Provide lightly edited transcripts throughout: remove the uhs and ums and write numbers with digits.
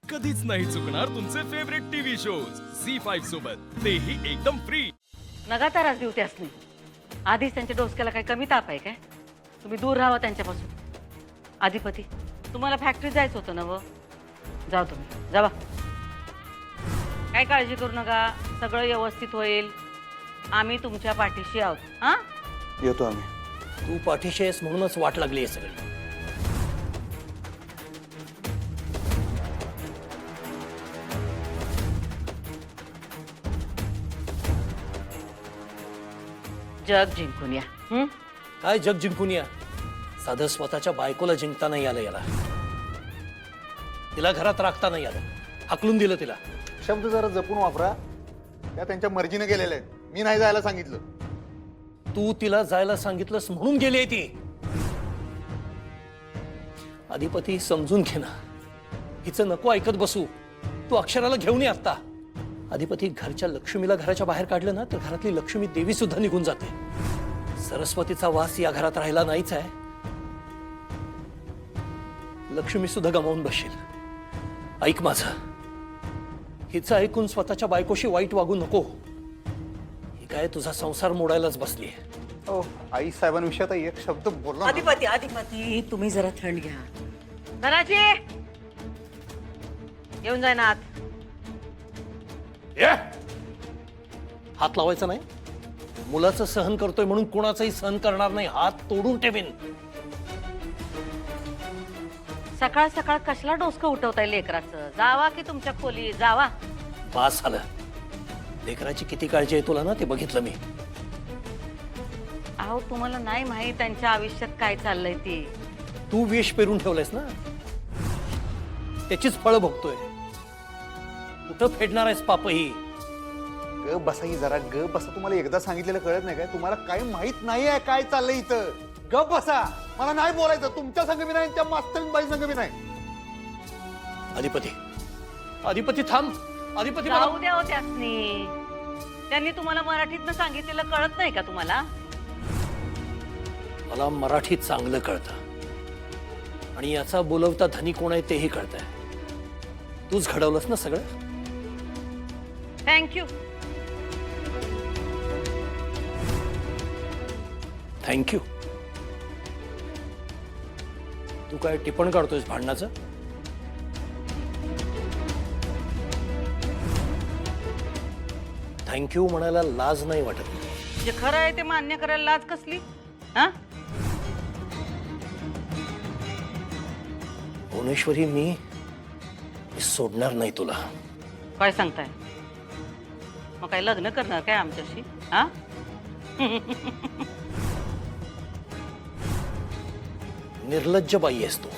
कधीच नाही चुकणार तुमचे फेवरेट टीव्ही शोज झी5 सोबत, तेही एकदम फ्री. नगाताराच ड्युटी असली आधीच त्यांच्या डोसक्याला काही कमी ताप आहे काय? तुम्ही दूर राहावा त्यांच्यापासून. अधिपती, तुम्हाला फॅक्टरीत जायचं होतं ना व? जाऊ तुम्ही, जावा. काय काळजी करू नका, सगळं व्यवस्थित होईल. आम्ही तुमच्या पाठीशी आहोत. हा, येतो आम्ही. तू पाठीशी आहेस म्हणूनच वाट लागली आहे सगळी. जग जिंकून या. काय जग जिंकून या? साधं स्वतःच्या बायकोला जिंकता नाही आलं याला. तिला घरात राखता नाही आलं, हाकलून दिलं तिला. शब्द जरा जपून वापरा. त्या त्यांच्या मर्जीने गेलेल्या आहेत. मी नाही जायला सांगितलं. तू तिला जायला सांगितलंस म्हणून गेली आहे ती. अधिपती, समजून घे ना, हिचं नको ऐकत बसू. तू अक्षराला घेऊन ये आता. अधिपती, घरच्या लक्ष्मीला घराच्या बाहेर काढलं ना तर घरातली लक्ष्मी देवी सुद्धा निघून जाते. सरस्वतीचा वास या घरात राहिला नाहीच आहे. लक्ष्मी सुद्धा गमावून बसशील. ऐक माझं, हिचं ऐकून स्वतःच्या बायकोशी वाईट वागू नको. ही काय तुझा संसार मोडायलाच बसली. हो, आई साहेबांविषयी आता एक शब्द बोलला ना. अधिपती, अधिपती, तुम्ही जरा थंड घ्या. धनाजी, येऊन जाय ना आत. हात लावायचा नाही. मुलाचं सहन करतोय म्हणून कोणाचंही सहन करणार नाही. हात तोडून ठेवीन. सकाळ सकाळ कसला डोसकं उठवताय लेकराचं? जावा की तुमच्या खोली जावा. बास झालं. लेकराची किती काळजी आहे तुला ना, ते बघितलं मी. अहो, तुम्हाला नाही माहित त्यांच्या आयुष्यात काय चाललंय ते. तू विष पेरून ठेवलंयस ना, त्याचीच फळं भोगतोय. कुठं फेडणार आहेस पाप ही? ग बसा ही जरा, ग बसा. तुम्हाला एकदा सांगितलेलं कळत नाही काय? तुम्हाला काही माहित नाही आहे काय चाललंय इथं. ग बसा. मला नाही बोलायचं. तुमच्या संग बी नाही, त्या मास्तरीन बाई संग बी नाही. अधिपती, अधिपती थांब. अधिपती, जाऊ द्या हो त्यासनी. त्यांनी तुम्हाला मराठीतनं सांगितलेलं कळत नाही का तुम्हाला? मला मराठीत चांगलं कळतं आणि याचा बोलवता धनी कोण आहे तेही कळतंय. तूच घडवलंस ना सगळं. थँक्यू. थँक्यू. तू काय टिपण काढतोयस भांडणाचं? थँक्यू म्हणायला लाज नाही वाटत? जे खरं आहे ते मान्य करायला लाज कसली? हा, भुवनेश्वरी, मी सोडणार नाही तुला. काय सांगताय? मग काय लग्न करणार काय आमच्याशी? हा, निर्लज्ज बाई आहेस तू.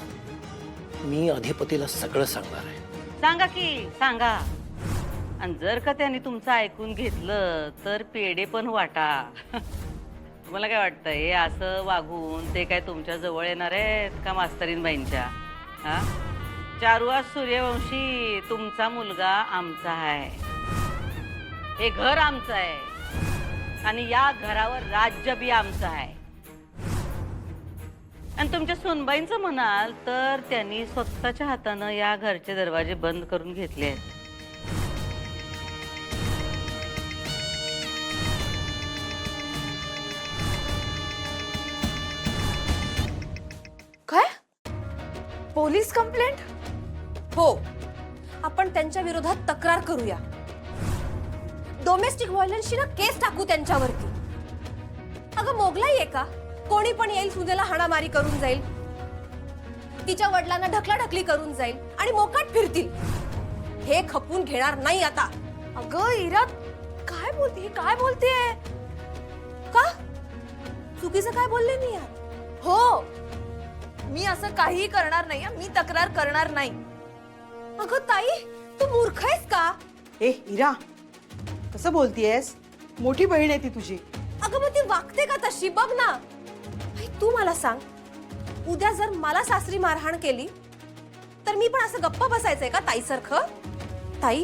मी अधिपतीला सगळं सांगणार आहे. सांगा की सांगा. आणि जर का त्यांनी तुमचं ऐकून घेतलं तर पेढे पण वाटा. तुम्हाला काय वाटतं, हे असं वागून ते काय तुमच्या जवळ येणार आहेत का मास्तरीन बाईंच्या? हा, चारुआ सूर्यवंशी, तुमचा मुलगा आमचा आहे. हे घर आमचं आहे आणि या घरावर राज्य बी आमचं आहे. आणि तुमच्या सुनबाईंचं म्हणाल तर त्यांनी स्वतःच्या हातानं या घरचे दरवाजे बंद करून घेतले आहेत. काय? Police complaint? हो, आपण त्यांच्या विरोधात तक्रार करूया. डोमेस्टिक व्हायलन्सची ना केस टाकू त्यांच्यावरती. अगं, मोगलाई आहे का? कोणी पण येईल, सुनेला हाणामारी करून जाईल, तिच्या वडिलांना ढकलाढकली करून जाईल आणि मोकाट फिरतील. हे खपून घेणार नाही आता. अगं इरा, काय बोलते? काय बोलतेय? का चुकीचं काय बोलले मी यार? हो, मी असं काहीही करणार नाही. मी तक्रार करणार नाही. अगं ताई, तू मूर्ख आहेस का? ए इरा, कसं बोलतीयस? मोठी बहीण आहे ती तुझी. अगं मग ती वागते का तशी? बघ ना. आई, तू मला सांग, उद्या जर मला सासरी मारहाण केली तर मी पण असं गप्प बसायचंय का ताईसारखं? ताई,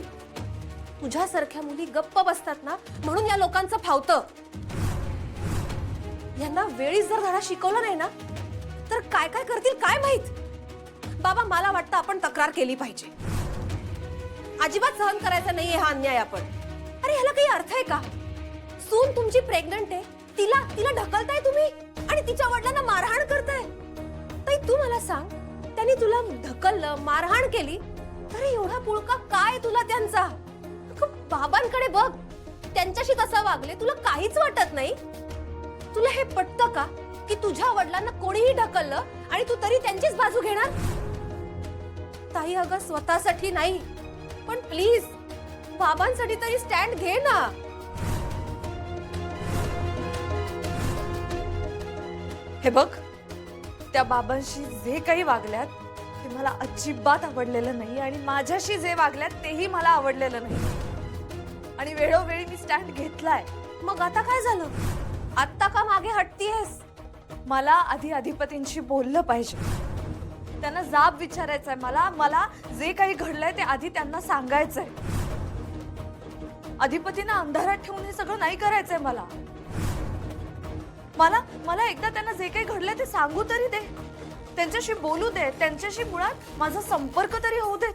तुझ्यासारख्या मुली गप्प बसतात ना म्हणून या लोकांचं फावतं. यांना वेळीच जर धडा शिकवला नाही ना तर काय काय करतील काय माहित. बाबा, मला वाटतं आपण तक्रार केली पाहिजे. अजिबात सहन करायचा नाहीये हा अन्याय आपण. अरे ह्याला काही अर्थ आहे का? सून तुमची प्रेग्नंट आहे, तिला ढकलताय तुम्ही आणि तिच्या वडिलांना मारहाण करताय. ताई तू मला सांग, त्यांनी तुला ढकललं, मारहाण केली, अरे एवढा पुळका काय तुला त्यांचा? अगं, बाबांकडे बघ, त्यांच्याशी कसं वागले तुला काहीच वाटत नाही? तुला हे पटतं का की तुझ्या वडिलांना कोणीही ढकललं आणि तू तरी त्यांचीच बाजू घेणार? ताई अगं स्वतःसाठी नाही, पण प्लीज बाबांसाठी तरी स्टँड घे ना. हे बघ, त्या बाबांशी जे काही वागल्यात ते मला अजिबात आवडलेलं नाही आणि माझ्याशी जे वागल्यात तेही मला आवडलेलं नाही आणि वेळोवेळी मी स्टँड घेतलाय. मग आता काय झालं? आत्ता का मागे हटतीयस? मला आधी अधिपतींशी बोललं पाहिजे, त्यांना जाब विचारायचंय. मला जे काही घडलंय ते आधी त्यांना सांगायचंय. अधिपतींना अंधारात ठेवून हे सगळं नाही करायचंय. मला एकदा त्यांना जे काही घडलंय ते सांगू तरी दे, त्यांच्याशी बोलू दे, त्यांच्याशी मुळात माझा संपर्क तरी होऊ देत.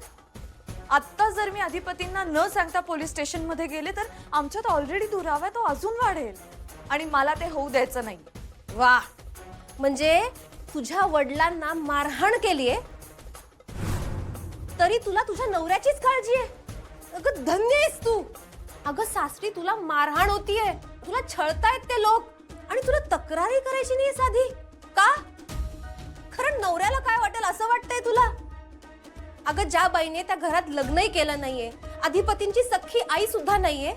आत्ता जर मी अधिपतींना न सांगता पोलीस स्टेशन मध्ये गेले तर आमच्यात ऑलरेडी दुरावा तो अजून वाढेल आणि मला ते होऊ द्यायचं नाही. वा, म्हणजे तुझ्या वडिलांना मारहाण केलीये तरी तुला तुझ्या नवऱ्याचीच काळजी आहे. अगं धन्य आहेस तू. अगं सासरी तुला मारहाण होतीये, तुला छळतायत ते लोक आणि तुला तक्रारही करायची नाही साधी का? खरं नवऱ्याला काय वाटेल असं वाटतंय तुला? अगं ज्या बाईने त्या घरात लग्नही केलं नाहीये, अधिपतींची सख्खी आई सुद्धा नाहीये,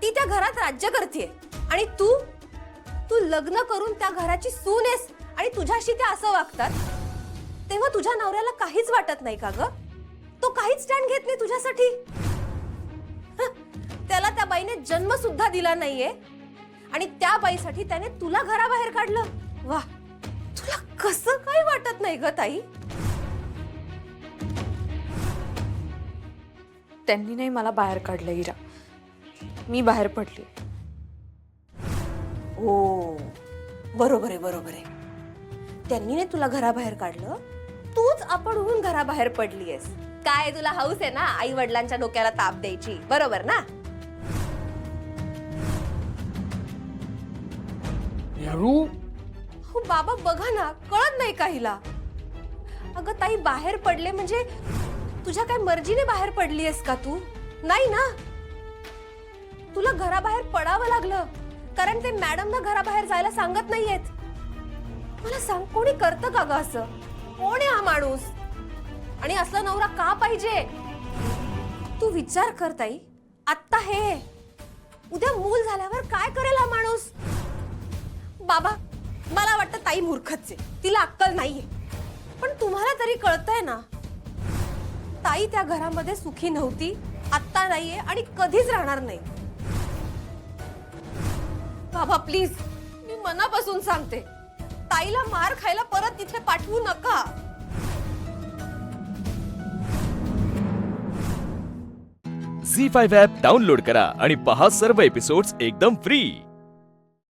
ती त्या घरात राज्य करतेय आणि तू लग्न करून त्या घराची सून आहेस आणि तुझ्याशी ते असं वागतात, तेव्हा तुझ्या नवऱ्याला काहीच वाटत नाही का ग? तो काहीच स्टँड घेत नाही तुझ्यासाठी? त्याला त्या बाईने जन्म सुद्धा दिला नाहीये आणि त्या बाईसाठी त्याने तुला घराबाहेर काढलं. वा, तुला कसं काय वाटत नाही ग ताई? त्यांनी नाही मला बाहेर काढलं इरा, मी बाहेर पडली. हो बरोबर आहे. त्यांनी नाही तुला घराबाहेर काढलं, तूच आपण होऊन घराबाहेर पडलीयस. काय तुला हौस आहे ना आई वडिलांच्या डोक्याला ताप द्यायची, बरोबर ना? हो बाबा बघा ना, कळत नाही का हिला? अगं ताई बाहेर पडले म्हणजे तुझ्या काय मर्जीने बाहेर पडलीयस का तू? नाही ना, तुला घराबाहेर पडावं लागलं कारण ते मॅडमना घराबाहेर जायला सांगत नाहीयेत. मला सांग, कोणी करतं का ग असं? कोण आहे हा माणूस आणि असला नवरा का पाहिजे? तू विचार कर ताई, आत्ता हे उद्या मूल झाल्यावर काय करेल हा माणूस? बाबा मला वाटतं ताई मूर्खच आहे, तिला अक्कल नाहीये. पण तुम्हाला तरी कळतंय ना, ताई त्या घरामध्ये सुखी नव्हती, आत्ता नाहीये आणि कधीच राहणार नाही. बाबा प्लीज, मी मनापासून सांगते, ताईला मार खायला परत तिथे पाठवू नका. झी5 ॲप डाउनलोड करा आणि पहा सर्व एपिसोड्स एकदम फ्री.